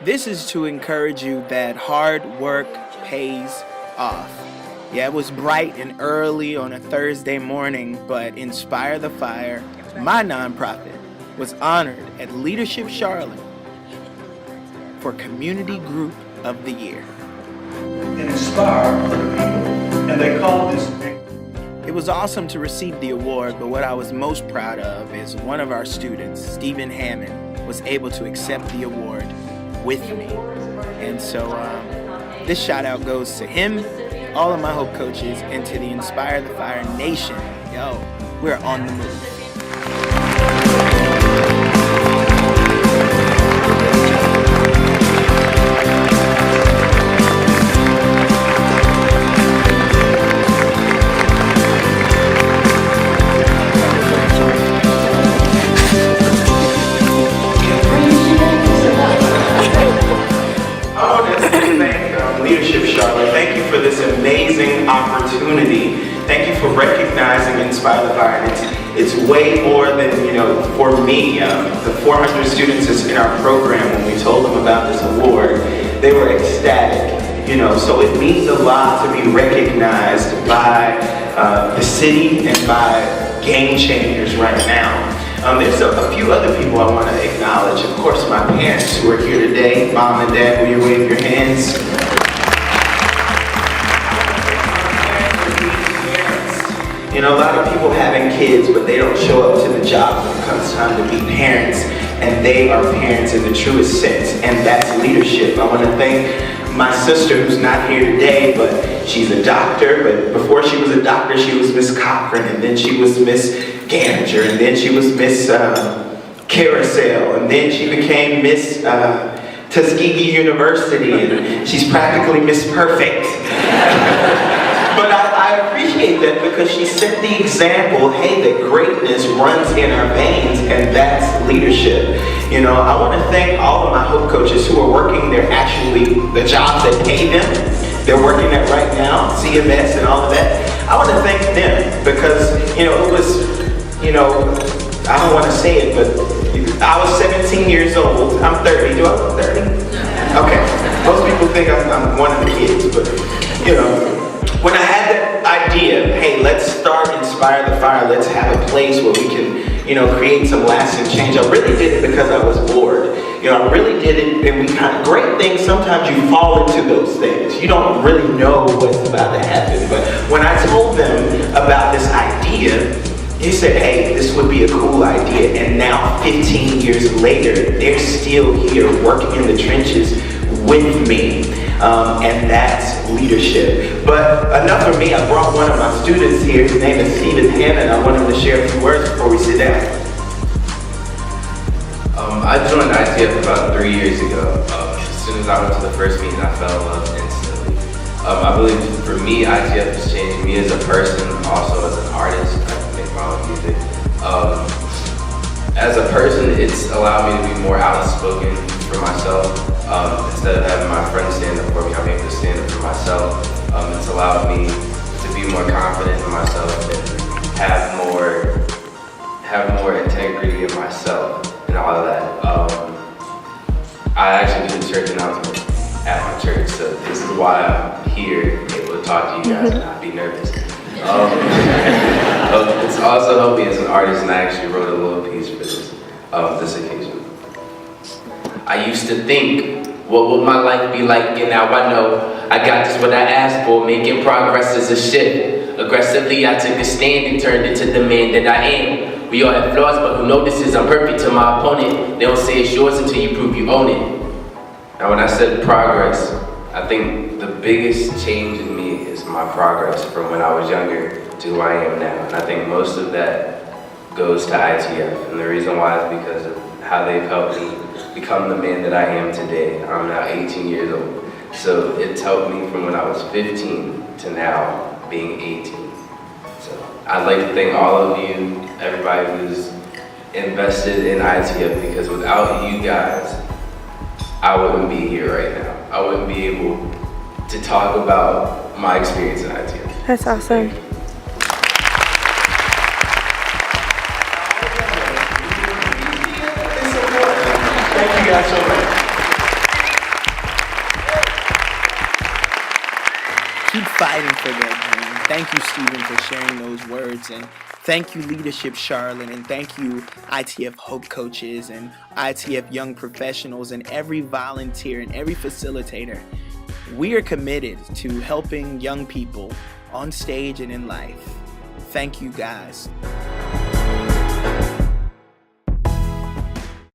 This is to encourage you that hard work pays off. Yeah, it was bright and early on a Thursday morning, but Inspire the Fire, my nonprofit, was honored at Leadership Charlotte for Community Group of the Year. Inspire for the people, and they call this. It was awesome to receive the award, but what I was most proud of is one of our students, Stephen Hammond, was able to accept the award with me. And so this shout out goes to him, all of my Hope coaches, and to the Inspire the Fire Nation. Yo, we're on the move. Leadership Charlotte, thank you for this amazing opportunity. Thank you for recognizing Inspire the Fire. It's way more than, for me, the 400 students in our program, when we told them about this award, they were ecstatic, so it means a lot to be recognized by the city and by game changers right now. There's a few other people I want to acknowledge. Of course, my parents who are here today. Mom and Dad, will you wave your hands? A lot of people having kids, but they don't show up to the job when it comes time to be parents, and they are parents in the truest sense, and that's leadership. I want to thank my sister, who's not here today, but she's a doctor, but before she was a doctor, she was Miss Cochran, and then she was Miss Ganager, and then she was Miss Carousel, and then she became Miss Tuskegee University, and she's practically Miss Perfect. But I appreciate that because she set the example, hey, that greatness runs in our veins, and that's leadership. I want to thank all of my Hope coaches who are working the jobs that pay them. They're working that right now, CMS and all of that. I want to thank them because, it was, I don't want to say it, but I was 17 years old. I'm 30. Do I look 30? Okay. Most people think I'm one of the kids, but, when I had that idea, hey, let's start Inspire the Fire, let's have a place where we can, create some lasting change. I really did it because I was bored. I really did it, and great things, sometimes you fall into those things. You don't really know what's about to happen. But when I told them about this idea, he said, hey, this would be a cool idea. And now, 15 years later, they're still here working in the trenches with me. And that's leadership. But enough for me. I brought one of my students here. His name is Stephen Hammond. I want him to share a few words before we sit down. I joined ITF about 3 years ago. As soon as I went to the first meeting, I fell in love instantly. I believe for me, ITF has changed me as a person, also as an artist. I make my own music. As a person, it's allowed me to be more outspoken for myself. Instead of having my friends stand up for me, I'm able to stand up for myself. It's allowed me to be more confident in myself and have more integrity in myself and all of that. I actually did a church announcement at my church, so this is why I'm here, able to talk to you guys and not be nervous. It's also helped me as an artist, and I actually wrote a little piece for this occasion. I used to think, what would my life be like? And now I know I got just what I asked for. Making progress is a shift. Aggressively, I took a stand and turned into the man that I am. We all have flaws, but who notices I'm perfect to my opponent? They don't say it's yours until you prove you own it. Now, when I said progress, I think the biggest change in me is my progress from when I was younger to who I am now. And I think most of that goes to ITF. And the reason why is because of how they've helped me become the man that I am today. I'm now 18 years old. So it's helped me from when I was 15 to now being 18. So I'd like to thank all of you, everybody who's invested in ITF, because without you guys, I wouldn't be here right now. I wouldn't be able to talk about my experience in ITF. That's awesome. Thank you guys so much. keep fighting for their dream. Thank you, Stephen, for sharing those words. And thank you, Leadership Charlotte. And thank you, ITF Hope Coaches and ITF Young Professionals and every volunteer and every facilitator. We are committed to helping young people on stage and in life. Thank you, guys.